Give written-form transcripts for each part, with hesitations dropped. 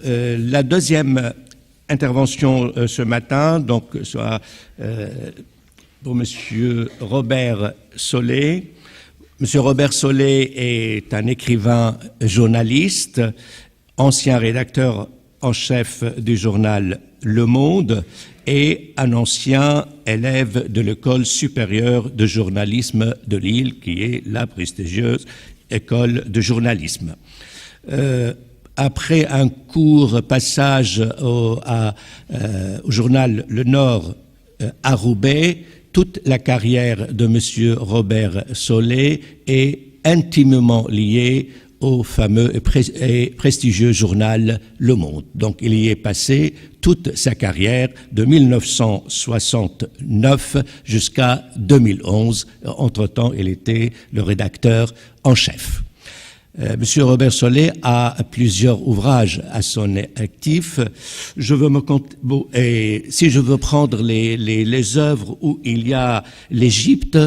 la deuxième intervention ce matin, donc, soit pour Monsieur Robert Solé. Monsieur Robert Solé est un écrivain journaliste, ancien rédacteur en chef du journal Le Monde et un ancien élève de l'École supérieure de journalisme de Lille, qui est la prestigieuse école de journalisme. Après un court passage au journal Le Nord à Roubaix, toute la carrière de M. Robert Solé est intimement liée au fameux et prestigieux journal Le Monde. Donc il y est passé toute sa carrière de 1969 jusqu'à 2011. Entre-temps, il était le rédacteur en chef. Monsieur Robert Solé a plusieurs ouvrages à son actif. Si je veux prendre les œuvres où il y a l'Égypte,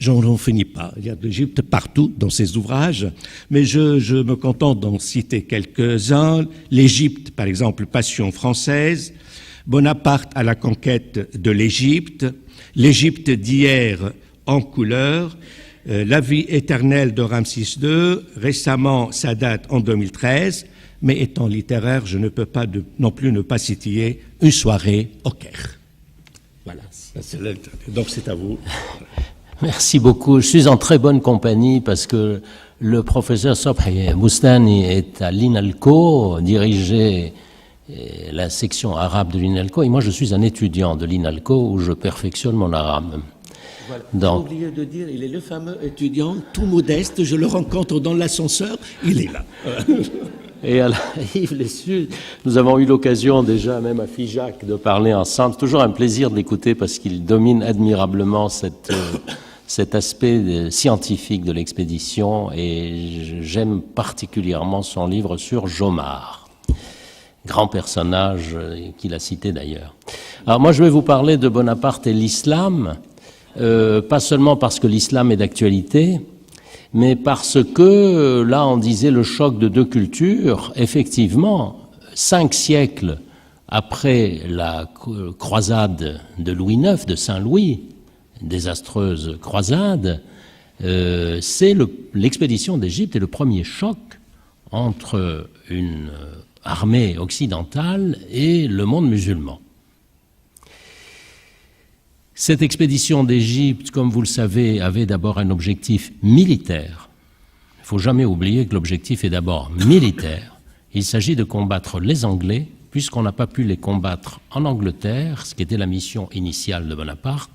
j'en finis pas. Il y a de l'Égypte partout dans ses ouvrages, mais je me contente d'en citer quelques-uns. L'Égypte, par exemple, Passion française, Bonaparte à la conquête de l'Égypte, l'Égypte d'hier en couleur, La vie éternelle de Ramsis II, récemment Sadat en 2013, mais étant littéraire, je ne peux pas non plus ne pas citer Une soirée au Caire. Voilà, donc c'est à vous. Merci beaucoup. Je suis en très bonne compagnie parce que le professeur Sobhi Boustani est à l'INALCO, dirigeait la section arabe de l'INALCO, et moi je suis un étudiant de l'INALCO où je perfectionne mon arabe. Voilà. Donc, j'ai oublié de dire, il est le fameux étudiant tout modeste, je le rencontre dans l'ascenseur, il est là. Et à Yves Lessus, nous avons eu l'occasion déjà, même à Figeac, de parler ensemble. C'est toujours un plaisir de l'écouter parce qu'il domine admirablement cet aspect scientifique de l'expédition, et j'aime particulièrement son livre sur Jomard, grand personnage qu'il a cité d'ailleurs. Alors moi je vais vous parler de Bonaparte et l'islam, pas seulement parce que l'islam est d'actualité, mais parce que, là on disait le choc de deux cultures, effectivement, 5 siècles après la croisade de Louis IX, de Saint-Louis, désastreuse croisade, c'est l'expédition d'Égypte et le premier choc entre une armée occidentale et le monde musulman. Cette expédition d'Égypte, comme vous le savez, avait d'abord un objectif militaire. Il ne faut jamais oublier que l'objectif est d'abord militaire. Il s'agit de combattre les Anglais, puisqu'on n'a pas pu les combattre en Angleterre, ce qui était la mission initiale de Bonaparte.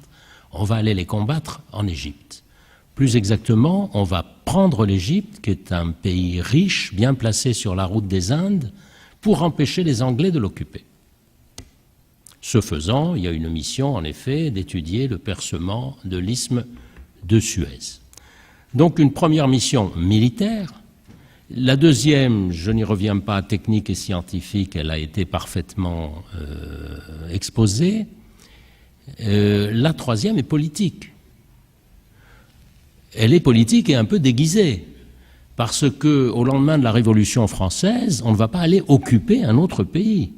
On va aller les combattre en Égypte. Plus exactement, on va prendre l'Égypte, qui est un pays riche, bien placé sur la route des Indes, pour empêcher les Anglais de l'occuper. Ce faisant, il y a une mission, en effet, d'étudier le percement de l'isthme de Suez. Donc une première mission militaire. La deuxième, je n'y reviens pas, technique et scientifique, elle a été parfaitement exposée. La troisième est politique. Elle est politique et un peu déguisée, parce qu'au lendemain de la Révolution française, on ne va pas aller occuper un autre pays.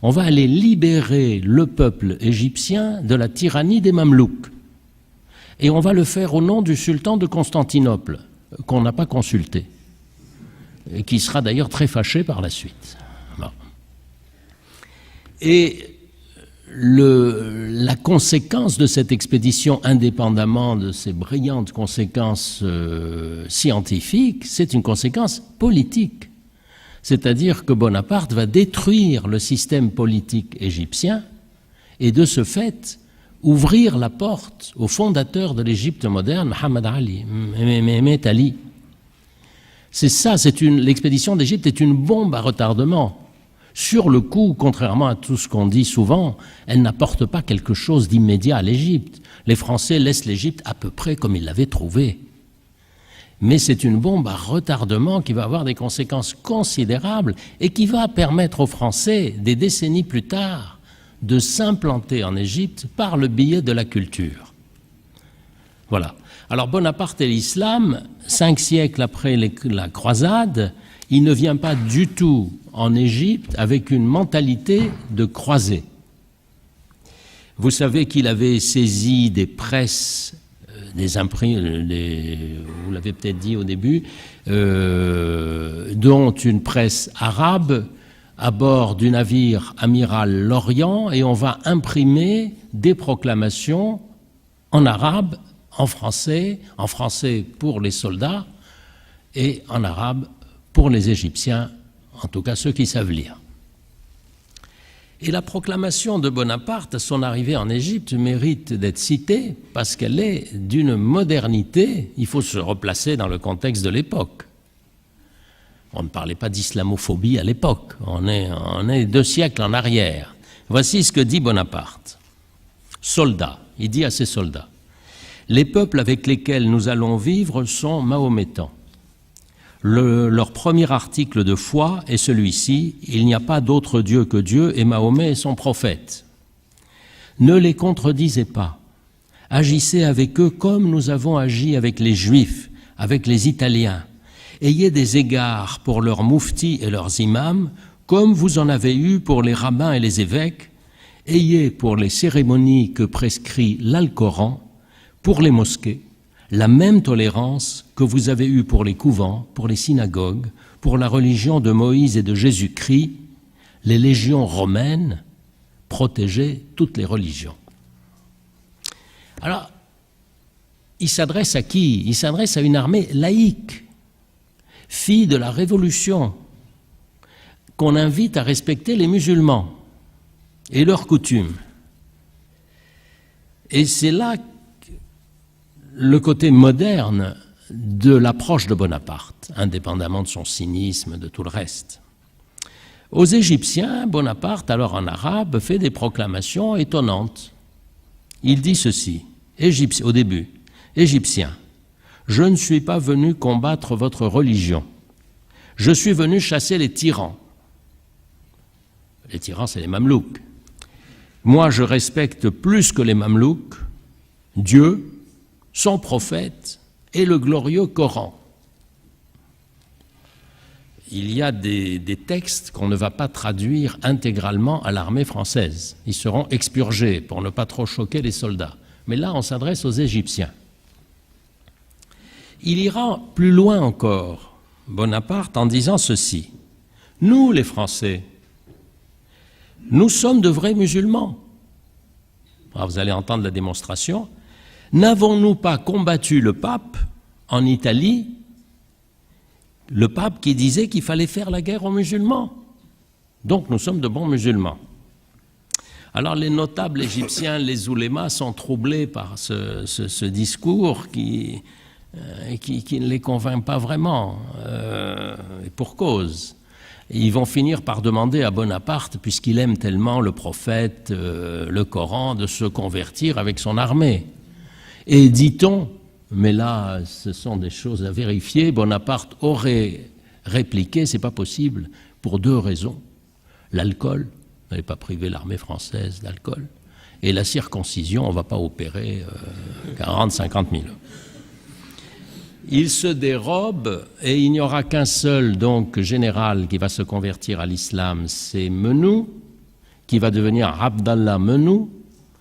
On va aller libérer le peuple égyptien de la tyrannie des Mamelouks. Et on va le faire au nom du sultan de Constantinople, qu'on n'a pas consulté, et qui sera d'ailleurs très fâché par la suite. Bon. Et la conséquence de cette expédition, indépendamment de ses brillantes conséquences scientifiques, c'est une conséquence politique. C'est-à-dire que Bonaparte va détruire le système politique égyptien et de ce fait ouvrir la porte au fondateur de l'Égypte moderne, Mohammed Ali, Mehmet Ali. C'est ça, l'expédition d'Égypte est une bombe à retardement. Sur le coup, contrairement à tout ce qu'on dit souvent, elle n'apporte pas quelque chose d'immédiat à l'Égypte. Les Français laissent l'Égypte à peu près comme ils l'avaient trouvée. Mais c'est une bombe à retardement qui va avoir des conséquences considérables et qui va permettre aux Français, des décennies plus tard, de s'implanter en Égypte par le biais de la culture. Voilà. Alors Bonaparte et l'islam, 5 siècles après la croisade, il ne vient pas du tout en Égypte avec une mentalité de croisée. Vous savez qu'il avait saisi des presses, des imprimes, vous l'avez peut-être dit au début, dont une presse arabe à bord du navire amiral Lorient, et on va imprimer des proclamations en arabe, en français pour les soldats et en arabe pour les Égyptiens, en tout cas ceux qui savent lire. Et la proclamation de Bonaparte à son arrivée en Égypte mérite d'être citée parce qu'elle est d'une modernité, il faut se replacer dans le contexte de l'époque. On ne parlait pas d'islamophobie à l'époque, on est 2 siècles en arrière. Voici ce que dit Bonaparte. Soldats, il dit à ses soldats, « Les peuples avec lesquels nous allons vivre sont mahométans. Leur premier article de foi est celui-ci, il n'y a pas d'autre Dieu que Dieu et Mahomet est son prophète. Ne les contredisez pas, agissez avec eux comme nous avons agi avec les Juifs, avec les Italiens. Ayez des égards pour leurs mouftis et leurs imams, comme vous en avez eu pour les rabbins et les évêques. Ayez pour les cérémonies que prescrit l'Alcoran, pour les mosquées, la même tolérance que vous avez eue pour les couvents, pour les synagogues, pour la religion de Moïse et de Jésus-Christ. Les légions romaines protégeaient toutes les religions. » Alors, il s'adresse à qui? Il s'adresse à une armée laïque, fille de la Révolution, qu'on invite à respecter les musulmans et leurs coutumes. Et c'est là le côté moderne de l'approche de Bonaparte, indépendamment de son cynisme, de tout le reste. Aux Égyptiens, Bonaparte, alors en arabe, fait des proclamations étonnantes. Il dit ceci, au début, « Égyptiens, je ne suis pas venu combattre votre religion. Je suis venu chasser les tyrans. » Les tyrans, c'est les Mamelouks. Moi, je respecte plus que les Mamelouks Dieu, son prophète et le glorieux Coran. Il y a des textes qu'on ne va pas traduire intégralement à l'armée française. Ils seront expurgés pour ne pas trop choquer les soldats. Mais là, on s'adresse aux Égyptiens. Il ira plus loin encore, Bonaparte, en disant ceci. Nous, les Français, nous sommes de vrais musulmans. Alors, vous allez entendre la démonstration. N'avons-nous pas combattu le pape en Italie, le pape qui disait qu'il fallait faire la guerre aux musulmans? Donc nous sommes de bons musulmans. Alors les notables égyptiens, les oulémas, sont troublés par ce discours qui ne les convainc pas vraiment, et pour cause. Ils vont finir par demander à Bonaparte, puisqu'il aime tellement le prophète, le Coran, de se convertir avec son armée. Et dit-on, mais là, ce sont des choses à vérifier, Bonaparte aurait répliqué, c'est pas possible, pour 2 raisons. L'alcool, on n'avait pas privé l'armée française d'alcool, et la circoncision, on ne va pas opérer 40, 50 000. Il se dérobe, et il n'y aura qu'un seul donc général qui va se convertir à l'islam, c'est Menou, qui va devenir Abdallah Menou,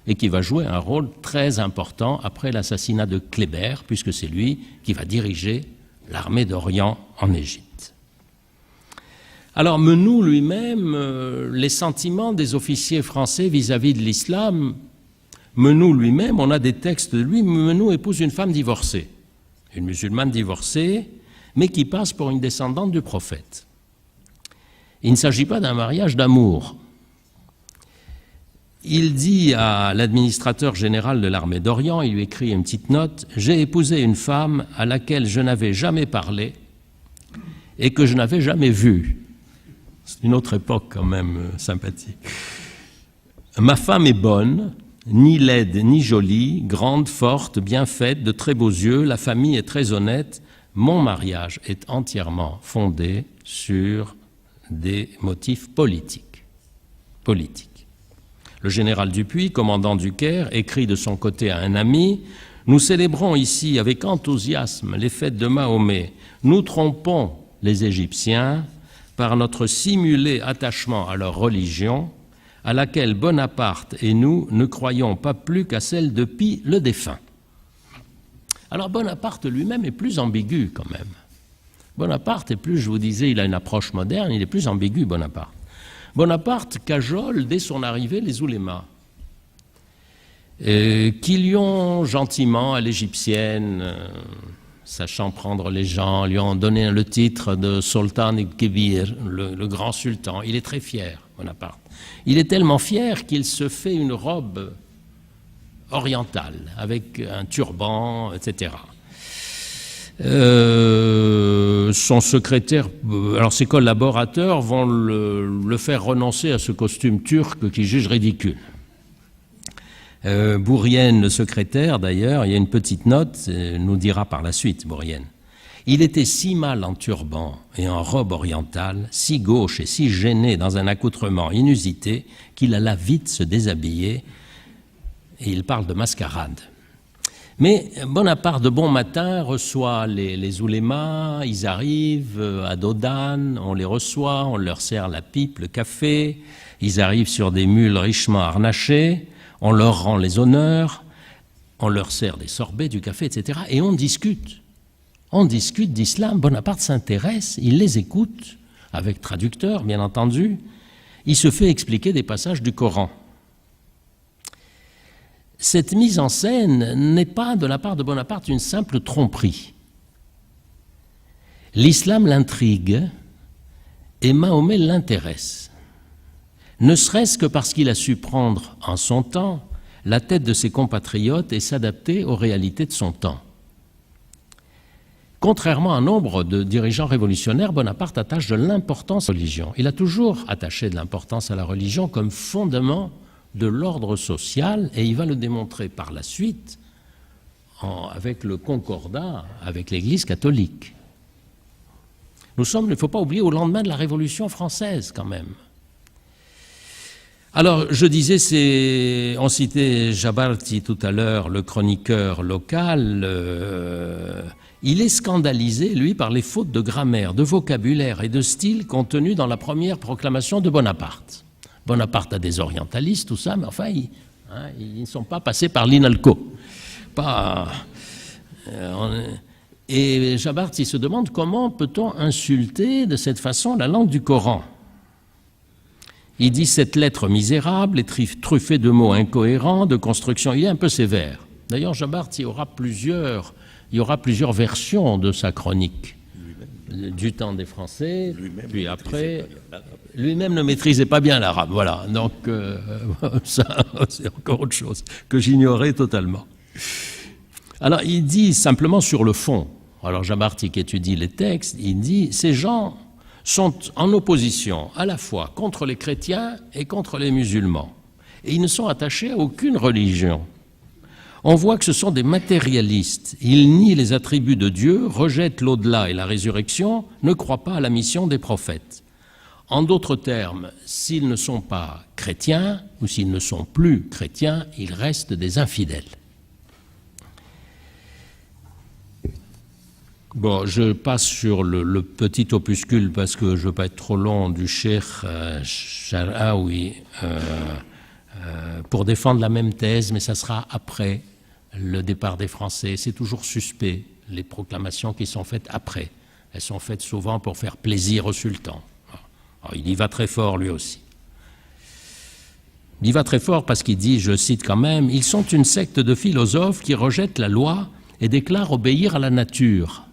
et qui va jouer un rôle très important après l'assassinat de Kléber, puisque c'est lui qui va diriger l'armée d'Orient en Égypte. Alors Menou lui-même, les sentiments des officiers français vis-à-vis de l'islam, Menou lui-même, on a des textes de lui, Menou épouse une femme divorcée, une musulmane divorcée, mais qui passe pour une descendante du prophète. Il ne s'agit pas d'un mariage d'amour. Il dit à l'administrateur général de l'armée d'Orient, il lui écrit une petite note, « J'ai épousé une femme à laquelle je n'avais jamais parlé et que je n'avais jamais vue. » C'est une autre époque quand même sympathique. « Ma femme est bonne, ni laide ni jolie, grande, forte, bien faite, de très beaux yeux, la famille est très honnête. Mon mariage est entièrement fondé sur des motifs politiques. Le général Dupuy, commandant du Caire, écrit de son côté à un ami « Nous célébrons ici avec enthousiasme les fêtes de Mahomet. Nous trompons les Égyptiens, par notre simulé attachement à leur religion, à laquelle Bonaparte et nous ne croyons pas plus qu'à celle de Pie le défunt. Alors Bonaparte lui-même est plus ambigu quand même. Bonaparte est plus, je vous disais, il a une approche moderne, il est plus ambigu, Bonaparte. Bonaparte cajole dès son arrivée les oulémas, qui lui ont gentiment, à l'égyptienne, sachant prendre les gens, lui ont donné le titre de Sultan el-Kebir, le grand sultan. Il est très fier, Bonaparte. Il est tellement fier qu'il se fait une robe orientale, avec un turban, etc. Son secrétaire, alors ses collaborateurs vont le faire renoncer à ce costume turc qu'il juge ridicule. Bourrienne, le secrétaire d'ailleurs, il y a une petite note, nous dira par la suite, Bourrienne. Il était si mal en turban et en robe orientale, si gauche et si gêné dans un accoutrement inusité, qu'il alla vite se déshabiller, et il parle de mascarade. Mais Bonaparte, de bon matin, reçoit les oulémas, ils arrivent à Dodane, on les reçoit, on leur sert la pipe, le café, ils arrivent sur des mules richement harnachées, on leur rend les honneurs, on leur sert des sorbets, du café, etc. Et on discute. On discute d'islam. Bonaparte s'intéresse, il les écoute, avec traducteur, bien entendu. Il se fait expliquer des passages du Coran. Cette mise en scène n'est pas, de la part de Bonaparte, une simple tromperie. L'islam l'intrigue et Mahomet l'intéresse. Ne serait-ce que parce qu'il a su prendre en son temps la tête de ses compatriotes et s'adapter aux réalités de son temps. Contrairement à nombre de dirigeants révolutionnaires, Bonaparte attache de l'importance à la religion. Il a toujours attaché de l'importance à la religion comme fondement de l'ordre social, et il va le démontrer par la suite avec le concordat avec l'Église catholique. Nous sommes, il ne faut pas oublier, au lendemain de la Révolution française quand même. Alors, je disais, on citait Jabarti tout à l'heure, le chroniqueur local, il est scandalisé, lui, par les fautes de grammaire, de vocabulaire et de style contenues dans la première proclamation de Bonaparte. Bonaparte a des orientalistes, tout ça, mais enfin, ils ne sont pas passés par l'INALCO. Et Jabarti se demande comment peut-on insulter de cette façon la langue du Coran. Il dit cette lettre misérable est truffée de mots incohérents, de construction. Il est un peu sévère. D'ailleurs, Jabarti, il y aura plusieurs versions de sa chronique. Du temps des Français, puis après, lui-même ne maîtrisait pas bien l'arabe. Voilà, donc ça, c'est encore autre chose que j'ignorais totalement. Alors, il dit simplement sur le fond. Alors, Jabarti qui étudie les textes, il dit ces gens sont en opposition à la fois contre les chrétiens et contre les musulmans. Et ils ne sont attachés à aucune religion. On voit que ce sont des matérialistes. Ils nient les attributs de Dieu, rejettent l'au-delà et la résurrection, ne croient pas à la mission des prophètes. En d'autres termes, s'ils ne sont pas chrétiens, ou s'ils ne sont plus chrétiens, ils restent des infidèles. Bon, je passe sur le petit opuscule parce que je ne veux pas être trop long du cheikh Sharawi pour défendre la même thèse, mais ça sera après le départ des Français. C'est toujours suspect, les proclamations qui sont faites après. Elles sont faites souvent pour faire plaisir au sultan. Alors, il y va très fort lui aussi. Il y va très fort parce qu'il dit, je cite quand même, « Ils sont une secte de philosophes qui rejettent la loi et déclarent obéir à la nature.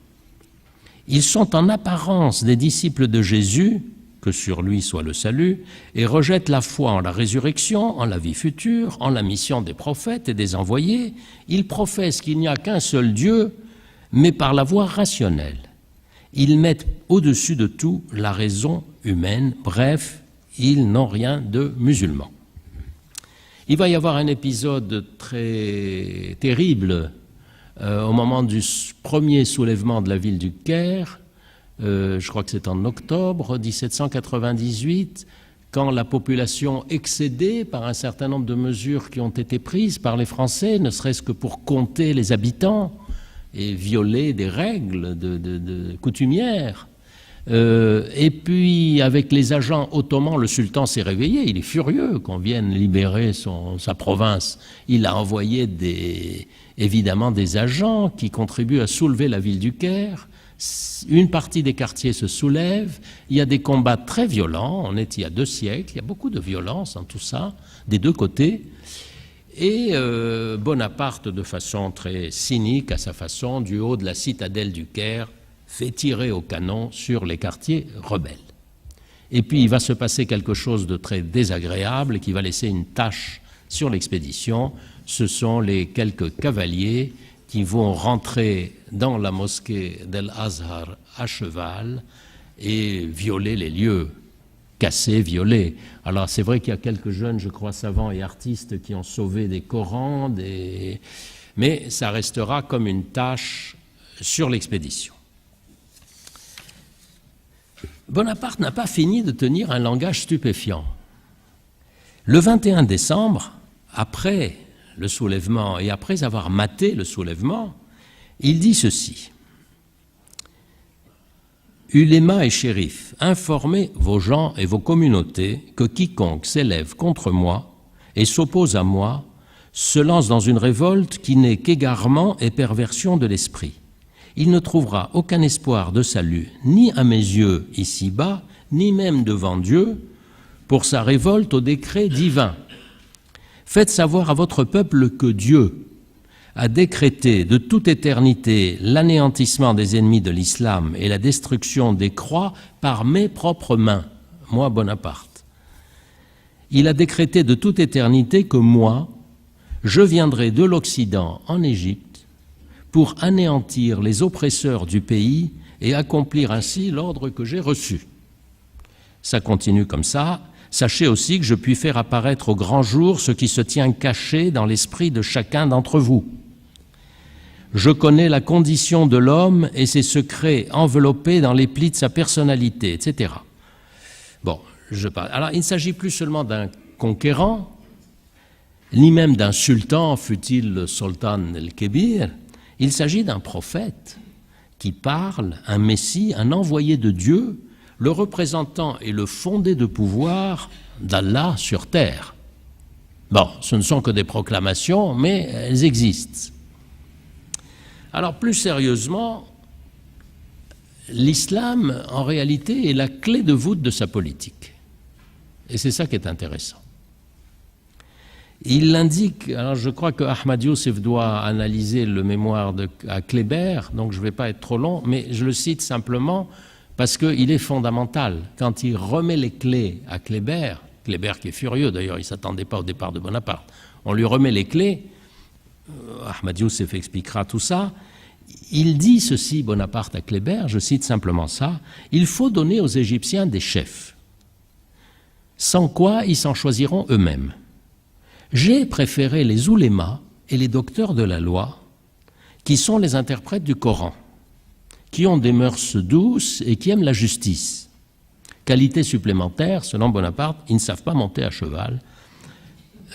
Ils sont en apparence des disciples de Jésus, que sur lui soit le salut, et rejettent la foi en la résurrection, en la vie future, en la mission des prophètes et des envoyés. Ils professent qu'il n'y a qu'un seul Dieu, mais par la voie rationnelle. Ils mettent au-dessus de tout la raison humaine. Bref, ils n'ont rien de musulman. » Il va y avoir un épisode très terrible au moment du premier soulèvement de la ville du Caire, je crois que c'est en octobre 1798, quand la population excédée par un certain nombre de mesures qui ont été prises par les Français, ne serait-ce que pour compter les habitants et violer des règles coutumières, Et puis, avec les agents ottomans, le sultan s'est réveillé. Il est furieux qu'on vienne libérer sa province. Il a envoyé évidemment des agents qui contribuent à soulever la ville du Caire. Une partie des quartiers se soulève. Il y a des combats très violents. On est il y a 2 siècles. Il y a beaucoup de violence dans tout ça, des 2 côtés. Et Bonaparte, de façon très cynique, à sa façon, du haut de la citadelle du Caire, fait tirer au canon sur les quartiers rebelles. Et puis il va se passer quelque chose de très désagréable qui va laisser une tache sur l'expédition. Ce sont les quelques cavaliers qui vont rentrer dans la mosquée d'El-Azhar à cheval et violer les lieux, casser, violer. Alors c'est vrai qu'il y a quelques jeunes, je crois, savants et artistes qui ont sauvé des Corans, mais ça restera comme une tache sur l'expédition. Bonaparte n'a pas fini de tenir un langage stupéfiant. Le 21 décembre, après le soulèvement et après avoir maté le soulèvement, il dit ceci. « Ulémas et shérifs, informez vos gens et vos communautés que quiconque s'élève contre moi et s'oppose à moi se lance dans une révolte qui n'est qu'égarement et perversion de l'esprit. Il ne trouvera aucun espoir de salut, ni à mes yeux ici-bas, ni même devant Dieu, pour sa révolte au décret divin. Faites savoir à votre peuple que Dieu a décrété de toute éternité l'anéantissement des ennemis de l'islam et la destruction des croix par mes propres mains, moi Bonaparte. Il a décrété de toute éternité que moi, je viendrai de l'Occident en Égypte pour anéantir les oppresseurs du pays et accomplir ainsi l'ordre que j'ai reçu. Ça continue comme ça. Sachez aussi que je puis faire apparaître au grand jour ce qui se tient caché dans l'esprit de chacun d'entre vous. Je connais la condition de l'homme et ses secrets enveloppés dans les plis de sa personnalité, etc. Bon, je parle. Alors, il ne s'agit plus seulement d'un conquérant, ni même d'un sultan, fût-il le sultan el-Kébir. Il s'agit d'un prophète qui parle, un messie, un envoyé de Dieu, le représentant et le fondé de pouvoir d'Allah sur terre. Bon, ce ne sont que des proclamations, mais elles existent. Alors, plus sérieusement, l'islam, en réalité, est la clé de voûte de sa politique. Et c'est ça qui est intéressant. Il l'indique, alors je crois que Ahmad Youssef doit analyser le mémoire à Kléber, donc je ne vais pas être trop long, mais je le cite simplement parce qu'il est fondamental. Quand il remet les clés à Kléber qui est furieux d'ailleurs, il ne s'attendait pas au départ de Bonaparte, on lui remet les clés, Ahmad Youssef expliquera tout ça, il dit ceci, Bonaparte à Kléber, je cite simplement ça, « Il faut donner aux Égyptiens des chefs, sans quoi ils s'en choisiront eux-mêmes. J'ai préféré les oulémas et les docteurs de la loi, qui sont les interprètes du Coran, qui ont des mœurs douces et qui aiment la justice. Qualité supplémentaire, selon Bonaparte, ils ne savent pas monter à cheval,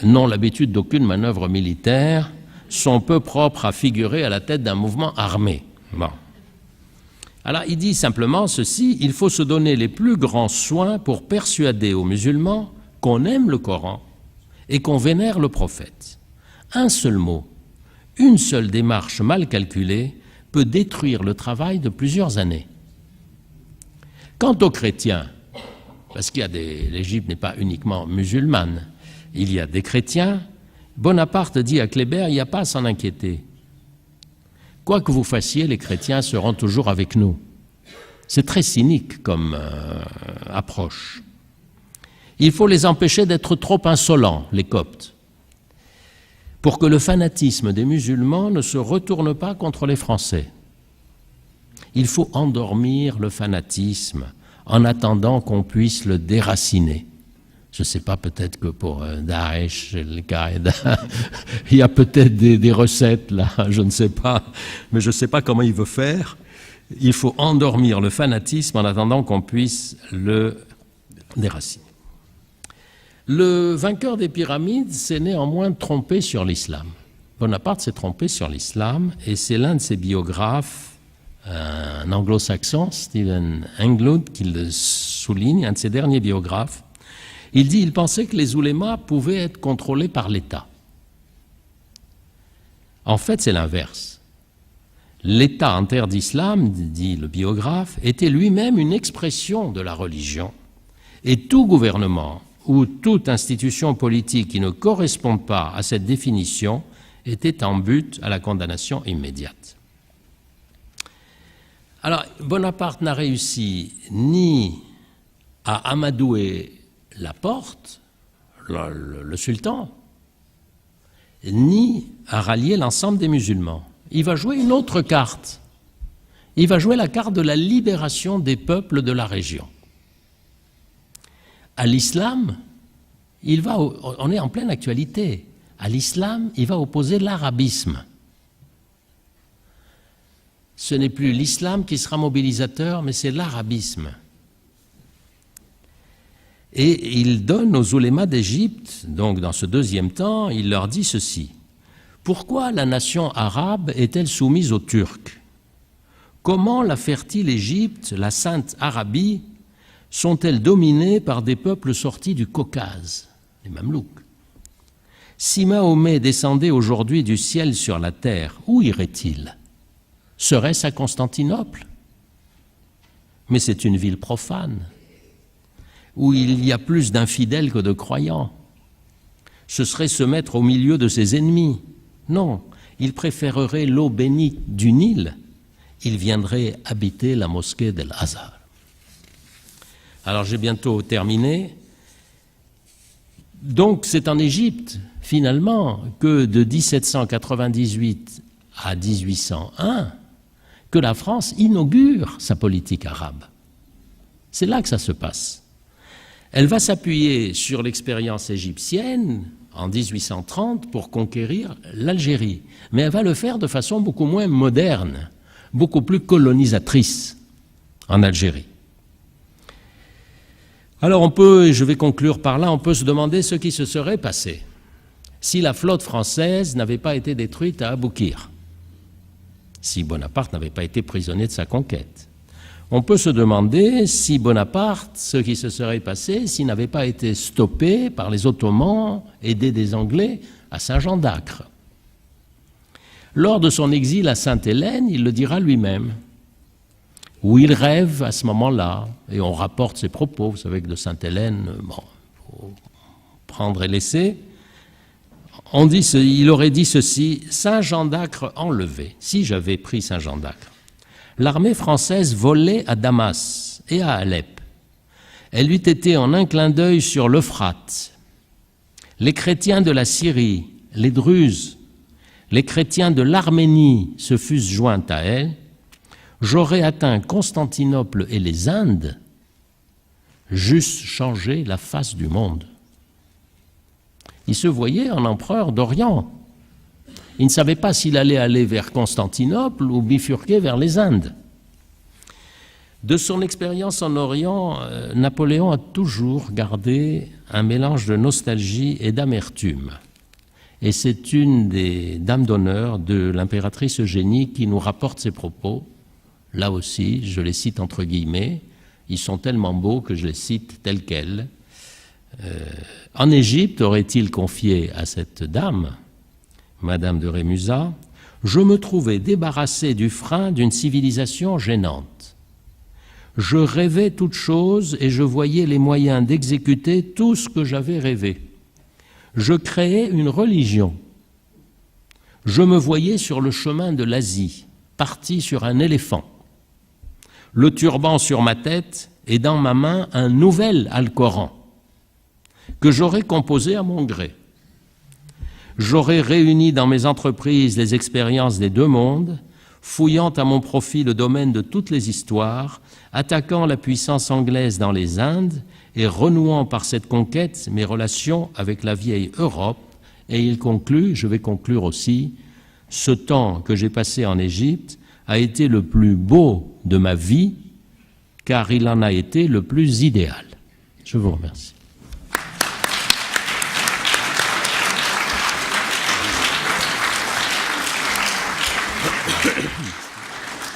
n'ont l'habitude d'aucune manœuvre militaire, sont peu propres à figurer à la tête d'un mouvement armé. » Bon. Alors il dit simplement ceci, il faut se donner les plus grands soins pour persuader aux musulmans qu'on aime le Coran et qu'on vénère le prophète. Un seul mot, une seule démarche mal calculée peut détruire le travail de plusieurs années. Quant aux chrétiens, parce qu'il y a l'Égypte n'est pas uniquement musulmane, il y a des chrétiens, Bonaparte dit à Kléber, il n'y a pas à s'en inquiéter. Quoi que vous fassiez, les chrétiens seront toujours avec nous. C'est très cynique comme approche. Il faut les empêcher d'être trop insolents, les Coptes, pour que le fanatisme des musulmans ne se retourne pas contre les Français. Il faut endormir le fanatisme en attendant qu'on puisse le déraciner. Je ne sais pas, peut-être que pour Daesh, Al-Qaïda, il y a peut-être des recettes là, je ne sais pas, mais je ne sais pas comment il veut faire. Il faut endormir le fanatisme en attendant qu'on puisse le déraciner. Le vainqueur des pyramides s'est néanmoins trompé sur l'islam. Bonaparte s'est trompé sur l'islam et c'est l'un de ses biographes, un anglo-saxon, Stephen Englewood, qui le souligne, un de ses derniers biographes. Il dit qu'il pensait que les oulémas pouvaient être contrôlés par l'État. En fait, c'est l'inverse. L'État en terre d'islam, dit le biographe, était lui-même une expression de la religion, et tout gouvernement ou toute institution politique qui ne correspond pas à cette définition était en but à la condamnation immédiate. Alors, Bonaparte n'a réussi ni à amadouer la porte, le sultan, ni à rallier l'ensemble des musulmans. Il va jouer une autre carte. Il va jouer la carte de la libération des peuples de la région. À l'islam, on est en pleine actualité. À l'islam, il va opposer l'arabisme. Ce n'est plus l'islam qui sera mobilisateur, mais c'est l'arabisme. Et il donne aux oulémas d'Égypte, donc dans ce deuxième temps, il leur dit ceci. Pourquoi la nation arabe est-elle soumise aux Turcs? Comment la fertile Égypte, la sainte Arabie, sont-elles dominées par des peuples sortis du Caucase, les Mamelouks? Si Mahomet descendait aujourd'hui du ciel sur la terre, où irait-il? Serait-ce à Constantinople? Mais c'est une ville profane, où il y a plus d'infidèles que de croyants. Ce serait se mettre au milieu de ses ennemis. Non, il préférerait l'eau bénite du Nil. Il viendrait habiter la mosquée d'El-Azhar. Alors j'ai bientôt terminé. Donc c'est en Égypte, finalement, que de 1798 à 1801, que la France inaugure sa politique arabe. C'est là que ça se passe. Elle va s'appuyer sur l'expérience égyptienne en 1830 pour conquérir l'Algérie, mais elle va le faire de façon beaucoup moins moderne, beaucoup plus colonisatrice en Algérie. Alors on peut, et je vais conclure par là, on peut se demander ce qui se serait passé si la flotte française n'avait pas été détruite à Aboukir, si Bonaparte n'avait pas été prisonnier de sa conquête. On peut se demander si Bonaparte, ce qui se serait passé s'il n'avait pas été stoppé par les Ottomans, aidés des Anglais, à Saint-Jean-d'Acre. Lors de son exil à Sainte-Hélène, il le dira lui-même, où il rêve à ce moment-là, et on rapporte ses propos. Vous savez que de Sainte-Hélène, bon, il faut prendre et laisser. Il aurait dit ceci, Saint-Jean-d'Acre enlevé, si j'avais pris Saint-Jean-d'Acre. L'armée française volait à Damas et à Alep. Elle eût été en un clin d'œil sur l'Euphrate. Les chrétiens de la Syrie, les Druzes, les chrétiens de l'Arménie se fussent joints à elle. J'aurais atteint Constantinople et les Indes, j'eusse changé la face du monde. Il se voyait en empereur d'Orient. Il ne savait pas s'il allait aller vers Constantinople ou bifurquer vers les Indes. De son expérience en Orient, Napoléon a toujours gardé un mélange de nostalgie et d'amertume. Et c'est une des dames d'honneur de l'impératrice Eugénie qui nous rapporte ses propos. Là aussi, je les cite entre guillemets. Ils sont tellement beaux que je les cite tels quels. En Égypte, aurait-il confié à cette dame, Madame de Rémusat, je me trouvais débarrassé du frein d'une civilisation gênante. Je rêvais toute chose et je voyais les moyens d'exécuter tout ce que j'avais rêvé. Je créais une religion. Je me voyais sur le chemin de l'Asie, parti sur un éléphant. Le turban sur ma tête et dans ma main un nouvel Alcoran que j'aurais composé à mon gré. J'aurais réuni dans mes entreprises les expériences des deux mondes, fouillant à mon profit le domaine de toutes les histoires, attaquant la puissance anglaise dans les Indes et renouant par cette conquête mes relations avec la vieille Europe. Et il conclut, je vais conclure aussi, ce temps que j'ai passé en Égypte a été le plus beau de ma vie, car il en a été le plus idéal. Je vous remercie.